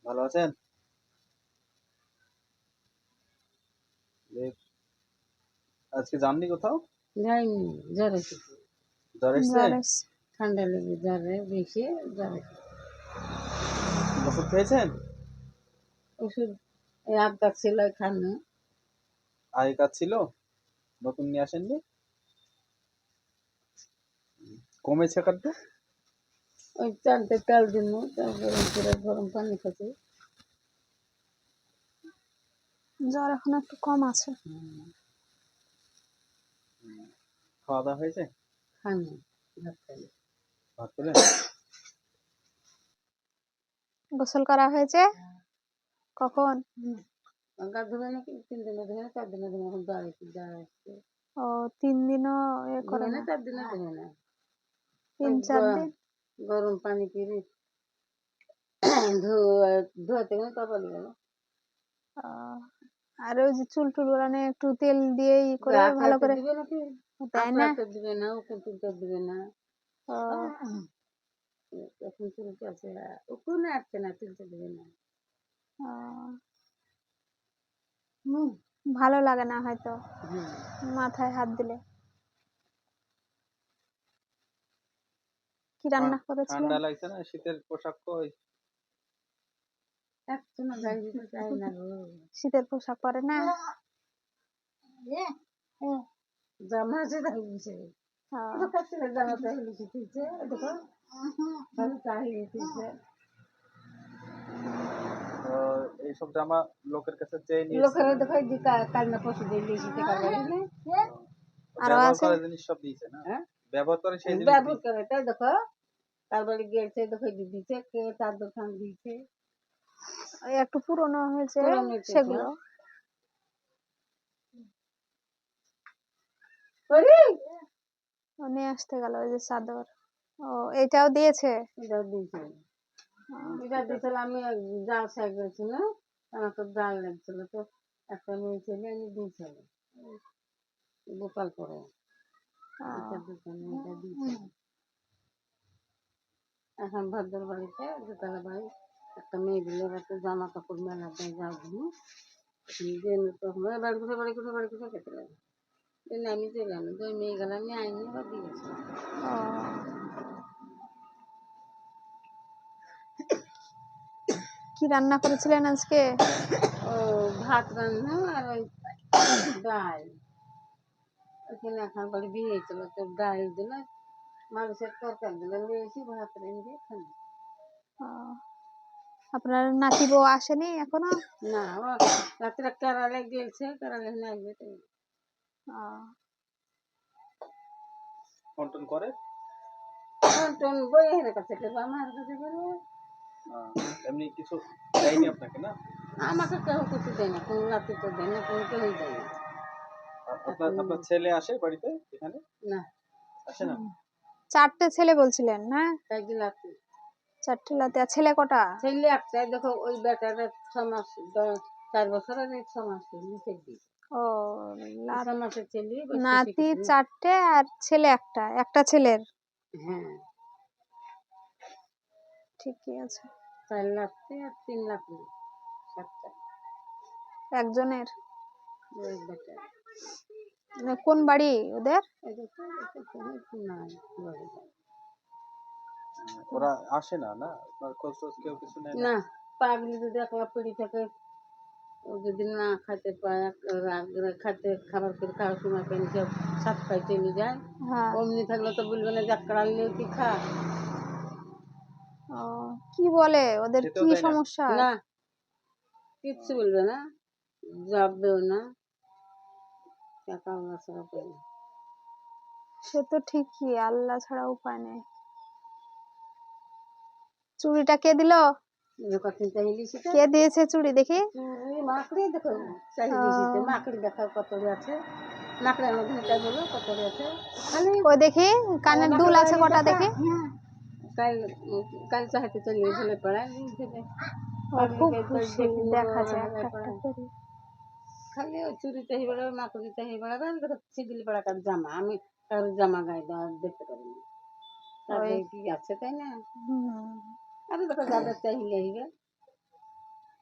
ভালো আছেন? আজকে যাননি কোথাও? যাইনি, জ্বর এসেছে। জ্বর এসছে? ঠান্ডা লেগে জ্বরে বেশি জ্বর এসেছে। ওষুধ খেয়েছেন? ওষুধ এই আবদার ছিল খানো। আগে কাজ ছিল? নতুন নিয়ে আসেননি? কমেছে কাটবে? ওই চালতে তেল দিন গরম করে গরম পানি খাচ্ছি। জ্বর এখন একটু কম আছে। খাওয়া দাওয়া হয়েছে? খানো ভাত খাইলে। ভাত খেলেন? গোসল করা হয়েছে কখন? গা ধুবে নাকি 3 দিনে ধুবে না 4 দিনে ধুবে, এখন জ্বর আসছে। ও 3 দিনও করে না? 4 দিনে ধুবে না, 3-4 দিন গরম পানি করে ধোয়াতে গেলে কপালে গেল। আর ওই যে চুল টুল ওড়ানে একটু তেল দিয়ে করে ভালো করে দিবে নাকি? তাই না? দিবে না, উকুন তুলতে দিবে না। এখন চুলতে আছে, উকুন আসছে না, তুলতে দিবে না। ভালো লাগে না হয়তো মাথায় হাত দিলে। কি রান্না করেছিলেন? ঠান্ডা লাগছে না? শীতের পোশাক কই? একটুও গায়ে দিতে চাই না গো। শীতের পোশাক পরে না? জামা আছে তাই বুঝে জামা তাই লিখেছে, দেখো ভালো তাই লিখেছে। এইসব জামা লোকের কাছে চেয়ে নিয়ে লোকেরা দেখো কাল না পরশু দিয়ে লিখেছে কারবারে আরো ব্যবহার আছে করার জিনিস সব দিয়েছে না? ব্যবহার করে সেই জিনিস ব্যবহার করে তাই দেখো কারবারে গিয়েছে, দেখো দিচ্ছে কে চাদর খান দিয়েছে, একটু পুরনো হয়েছে সেগুলো। নিয়ে আসতে গেল ওই যে চাদর। ও এটাও দিয়েছে? এটাও দিয়েছে। এটা দিয়েছিল, আমি জাল শেখ গেছিল, আমার তো জাল লাগছিল, তো একটা মেয়ে ছেলে আমি দিয়েছিল গোপাল করে এখন ভদ্র বাড়িতে দোতলা বাড়ি একটা মেয়ে দিলে একটা জামা কাপড় মেলা দেয় যাও বাড়ি কোথায় বাড়ি কোথায় বাড়ি কোথায় খেতে লাগে আমি চলে আনি দুই মেয়ে গেলাম, আমি আইনি বা দিয়েছি। কি রান্না করেছিলেন আজকে? ও ভাত রান্না আর ওই ডাল, ওখানে এখন বাড়ি বিয়ে হয়েছিল, তো ডাল দিল, মাংসের তরকারি দিল, নিয়েছি ভাত রেঁধে খাই। আপনার নাতি বউ আসেনি এখনো? না, রাত্রে কেরালে গেছে, কেরালে আসবে। ফোন করে টন বই হেরে কাছে করবো, আমার কাছে করবো। এমনি কিছু দেয়নি আপনাকে? না, আমাকে কেউ কিছু দেয় না, কোনো নাতি তো দেয় না, কোনো কেউই দেয় না। আপনার ছেলে আসে বাড়িতে এখানে? না, আসে না। 4টে ছেলে বলছিলেন না? 4 লাতি। 4টে লাতি। আর ছেলে কটা? ছেলে একটা, দেখো ওই বেটাটা 6 মাস 4 বছর আর 6 মাস নিচে দিই। ও 6 মাসের ছেলে, নাতি 4টে আর ছেলে একটা ছেলের। হ্যাঁ ঠিকই আছে। 4 লাতি আর 3 লাতি 7টা একজনের। ওই বেটা। কোন বাড়ি ওদের? ওরা আসে না? না, আপনার খোঁজ কেউ কিছু নেয় না? পাগলি যদি একলা পড়ে থাকে, ও যদি না খাইতে পায়, খাইতে খাবার করে খাওয়ার সময় পেন সব 7টায় চলে যায়, অমনি থাকলে তো বলবে না যে কাড়ালেও কি খা। কি বলে ওদের কি সমস্যা? না, কিচ্ছু বলবে না, জবাব দেও না, টাকা আল্লাহ ছাড়া পাই না। সে তো ঠিকই, আল্লাহ ছাড়া উপায় নেই। চুড়িটা কে দিল? কতদিন চাহিলি সেটা কে দিয়েছে চুড়ি দেখি? চুরি মাকড়ি দেখো, চাহিলি সেটা মাকড়ি দেখাও কতরে আছে, মাকড়ি আমার ঘুমটা বলো কতরে আছে। খালি ওই দেখি কানের দুল আছে কটা দেখি। কাল কাল চাহাতে চলে গেছিলে পড়ায় ও খুব খুশি, দেখা যায় একটা একটা করে। খালি ওই চুরি চাহি বেড়াবে, মাকড়ি চাহি বেড়াবে। দেখো সিদিল পাড়া কার জামা, আমি কারোর জামা গায়ে দেওয়া দেখতে পারিনি, তারপরে কি আছে তাই না। আরে দেখো যাদের চাহিলে আহিবে,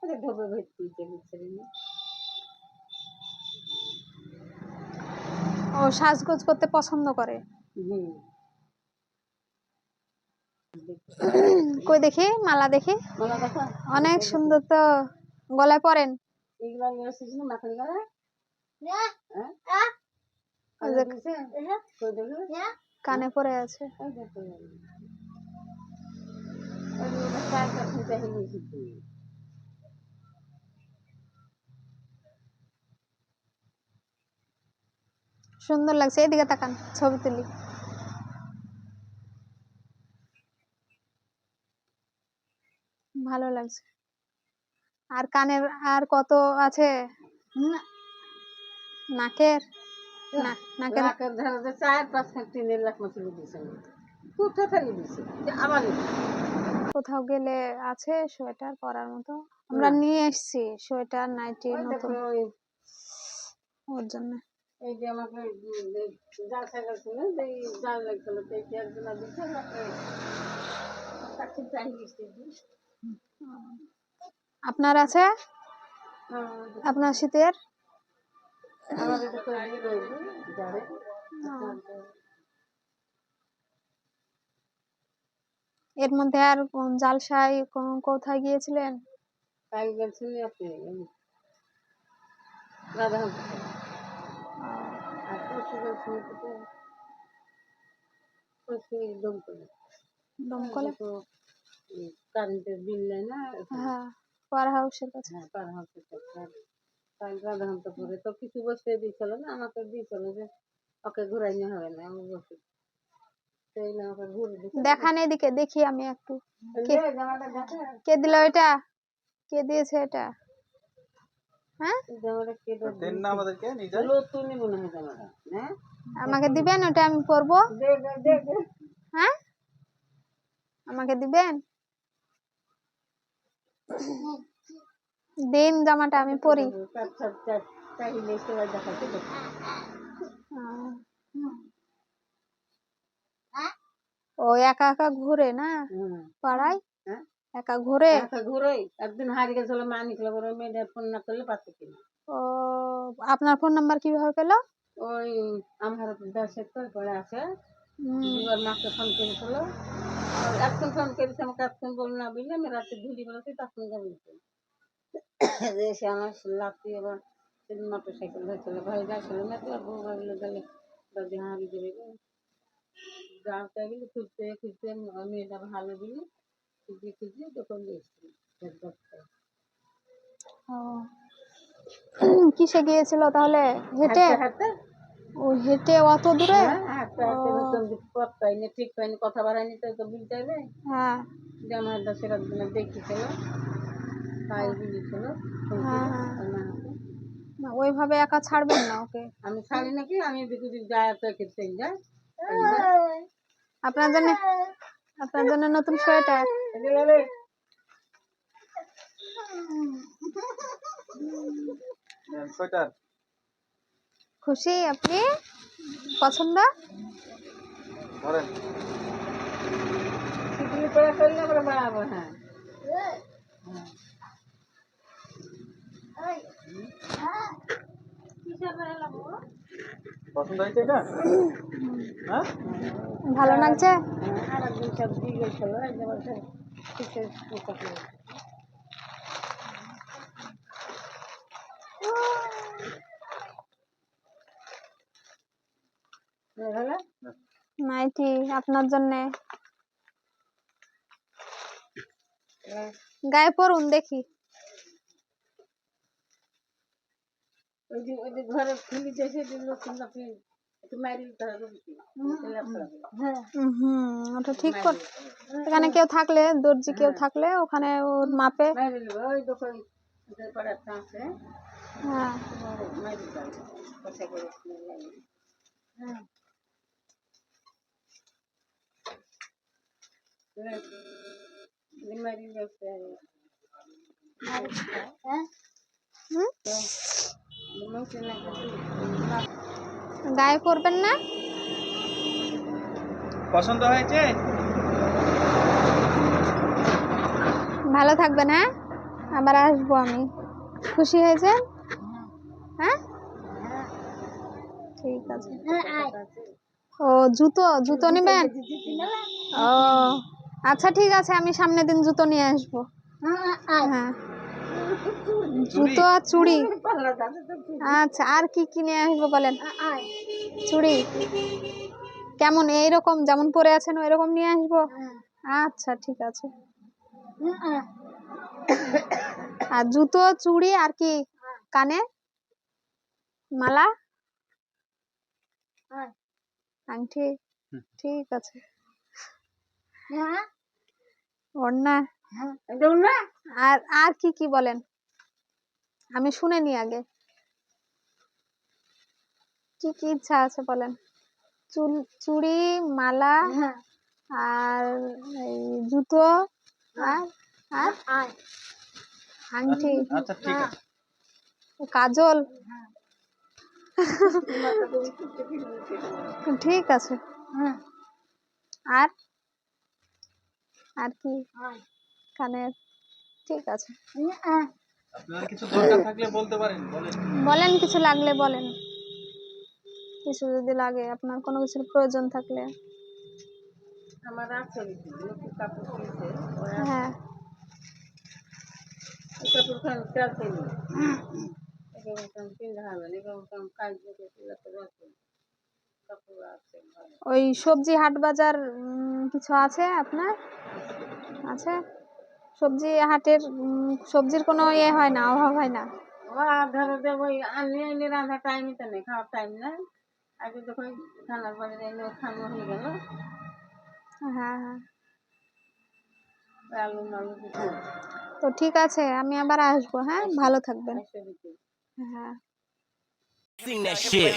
আরে ঢোবে ভেটতে বুঝছে না। ও সাজগোজ করতে পছন্দ করে। হুম, কই দেখি মালা দেখি, মালা দেখো অনেক সুন্দর তো। গলায় পরেন? এগুলো নিয়ে আসিস না মাকড়ি গায়ে। কানে পরে আছে। সুন্দর লাগছে, এদিকে তাকান, ছবি তুলি। ভালো লাগছে। আর কানের আর কত আছে? নাকের নাকের নাকের ধারে 4-5 3 লাখ মতো দিছে, কোথা থেকে দিছে আবার কোথাও গেলে আছে সোয়েটার পরার মতো? আমরা নিয়ে এসেছি সোয়েটার নাইটি নতুন, ওর জন্য। এই যে আমাকে জাল সাইকেল ছিল, এই জাল লাগছিল, এই যে একজন দিচ্ছে আমাকে তাকে চাহিয়ে আপনার আছে? আপনার শীতের? আমাদের তো তৈরি রয়েছে যারে এর মধ্যে আর জালসায় কোথায় গিয়েছিলেন? কাল গেছিলি আপনি রাধা আর পরশু গেছিলি পরশু দমকলে? তো কারেন্টের বিল নেয় না। হ্যাঁ, পাওয়ার হাউসের কাছে। হ্যাঁ, পার হাউসের কাছে। তাই রাধাকান্ত পরে তো কিছু বসে দিয়েছিল না, আমাকে দিয়েছিল যে ওকে ঘুরাই নিয়ে হবে না, আমি বসে সেই না ওকে ঘুরে দিয়েছে। দেখান এদিকে দেখি আমি একটু। জামাটা দেখা কে দিল এটা? কে দিয়েছে এটা? হ্যাঁ, জামাটা কে দেন না আমাদেরকে নিয়ে যাই। নতুনই মনে হয় জামাটা, হ্যাঁ আমাকে দিবেন? ওটা আমি পরবো। দে দে দে দে। হ্যাঁ, আমাকে দিবেন? দিন জামাটা আমি পরি। চাইলে সবাই দেখাতে দেখো। ও একা একা ঘুরে না পাড়ায়? একা ঘুরে? একা ঘুরে। একদিন হারিয়ে গেছিল, মা নিকলো বড় মেয়েটা ফোন না করলে পাচ্ছে কিনা। ও, আপনার ফোন নাম্বার কিভাবে পেলো? ওই আমার দেশের তো পড়ে আছে, দুবার মাকে ফোন করেছিল, এখন ফোন করেছে আমাকে, এখন বলল না বুঝলে আমি রাতে ধুলি বেড়াচ্ছি, তখন বলছে এসে আমার লাতি এবার মোটর সাইকেল ধরেছিল, ভাই যাচ্ছিল না তো, বউ ভাবলো গেলে দাদি হাঁড়ি দেবে গো, গাঁটা গেলে খুঁজতে খুঁজতে মেয়েটা ভালো দিলি, খুঁজে খুঁজে তখন দেখছি। কিসে গিয়েছিল তাহলে? হেঁটে? হাঁটতে ও হেঁটে অত দূরে? হাঁটতে হাঁটতে নতুন পথ পাইনি, ঠিক পাইনি, কথা বাড়াইনি, তো বুঝতে চাইবে হ্যাঁ যে আমার সেরকম দেখেছিল, তাই দিয়েছিল। হ্যাঁ হ্যাঁ, না ওইভাবে একা ছাড়বেন না ওকে। আমি ছাড়ি নাকি, আমি এদিক ওদিক যাই তো খেতে যাই। আপনার জন্য, আপনার জন্য নতুন সোয়েটার। সোয়েটার খুশি আপনি? পছন্দ? ধরেন। শিকলি পরে করলে আবার বাড়াবো। হ্যাঁ পছন্দ হয়েছে এটা? হ্যাঁ, ভালো লাগছে? আর একদিন সব দিয়ে গেছিল, এই যে বলছে শীতের পোশাক হলো নাইটি আপনার জন্য। গায়ে পরুন দেখি। ওই যে ঘরে খুলি দেশে লোক আপনি একটু মারি দিতে হবে ওটা ঠিক কর। এখানে কেউ থাকলে, দর্জি কেউ থাকলে ওখানে ওর মাপে। ওই দোকান পাড়াটা আছে, হ্যাঁ মারি দিতে হবে পয়সা করে মারি যাচ্ছে। গায়ে করবেন না? পছন্দ হয়েছে? ভালো থাকবেন। হ্যাঁ, আবার আসবো আমি। খুশি হয়েছে? হ্যাঁ ঠিক আছে। ও জুতো, জুতো নেবেন? ও আচ্ছা ঠিক আছে, আমি সামনের দিন জুতো নিয়ে আসবো। হ্যাঁ জুতো আর চুড়ি। আচ্ছা আর কি কি নিয়ে আসবো বলেন? চুড়ি কেমন, এইরকম যেমন পরে আছেন ওই রকম নিয়ে আসবো? আচ্ছা ঠিক আছে। আর জুতো, চুড়ি আর কি, কানে মালা, আংটি, ঠিক আছে। ওড়না, আর আর কি কি বলেন, আমি শুনে নি আগে। কি কি ইচ্ছা আছে বলেন? চুড়ি, মালা, আর এই জুতো, আর আর আংটি, আচ্ছা ঠিক আছে। কাজল, ঠিক আছে। আর আর কি, কানের, ঠিক আছে। আপনার কিছু দরকার থাকলে বলতে পারেন, বলেন। বলেন কিছু লাগলে বলেন, কিছু যদি লাগে, আপনার কোনো কিছুর প্রয়োজন থাকলে। আমার আছে কাপড় কিনছে, হ্যাঁ কাপড় খান চালতে নেই, কিনতে হবে না, কাজ কাপড় আছে। ওই সবজি হাট বাজার কিছু আছে আপনার? আছে সবজি হাটের, সবজির কোনো ইয়ে হয় না, অভাব হয় না? ধরো যে ওই আনলে রান্না টাইমই তো নেই, খাওয়ার টাইম নেই। আগে যখন খানার পরে এনে খানো হয়ে গেল, হ্যাঁ হ্যাঁ আলু মালু কিছু তো ঠিক আছে, আমি আবার আসবো। হ্যাঁ ভালো থাকবেন। হ্যাঁ Sing that shit.